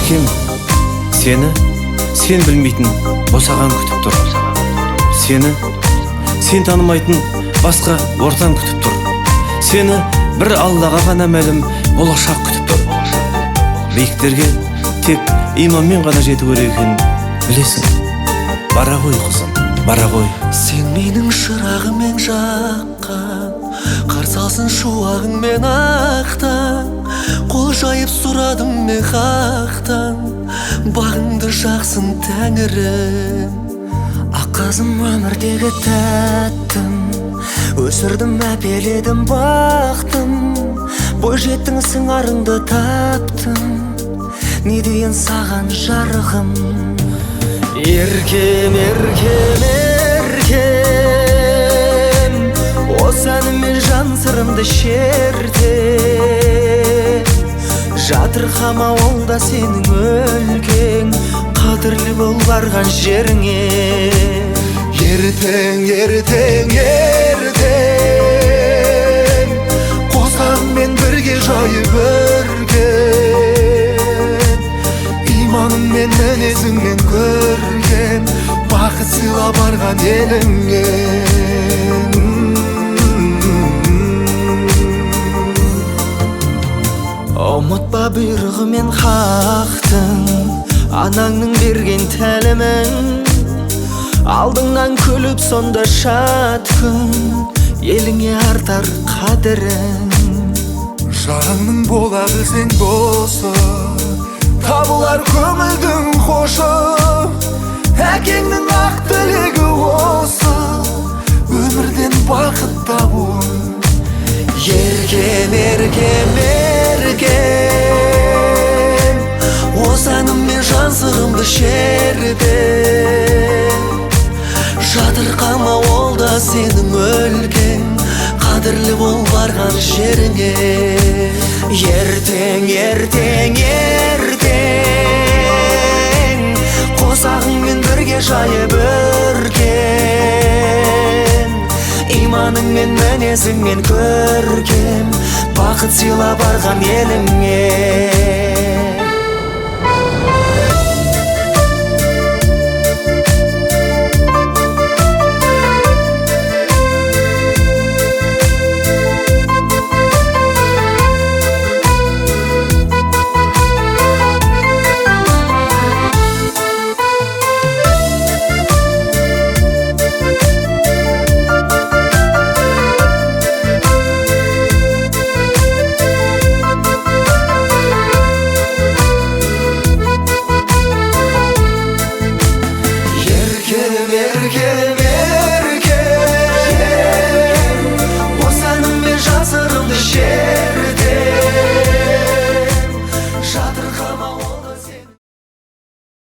еркем, сен білмейтін босаған күтіп тұр. Сен танымайтын басқа ортан күтіп тұр. Сені бір Аллаға ғана мәлім болашақ күтіп тұр. Биіктерге тек иманмен ғана жету керек екенін білесің. Бара ғой қызым, бара ғой. Сен менің шырағыммен жаққан, қарсы алсын шуағыңмен ақтан. Қол жайып сұрадым мен хақтан, бағыңды жақсын тәңірім. Аққазым өмірдегі тәттім, өсірдім әпеледім бақтым. Бой жеттің сыңарыңды таптым, не дейін саған жарығым. Еркем, еркем, еркем, осы әніммен жан сырымды шерте. Жатырқама, ол да сенің өлкең, қадірлі бол барған жеріңе. Ертең, ертең, ертең, қосағыңмен бірге жайып өрген. Иманыңмен, мінезіңмен көрген, бақыт сыйла барған еліңе. Ұмытпа бұйрығымен хақтың, анаңның берген тәлімін. Алдыңнан күліп сонда шат күн, еліңе артар қадірін. Жарыңның бола білсең досы, табылар көңілдің қошы. Әкеңнің ақ тілегі осы, өмірден бақыт табу. Еркем, еркем, еркем, осы әніммен жан сырымды шерде. Жатырқама, ол да сенің өлкең, қадірлі бол барған жеріңе. Ертең, ертең, ертең, қосағыңмен бірге жайып өрген. Иманыңмен, мінезіңмен көркем, бақыт сыйла барған еліңе.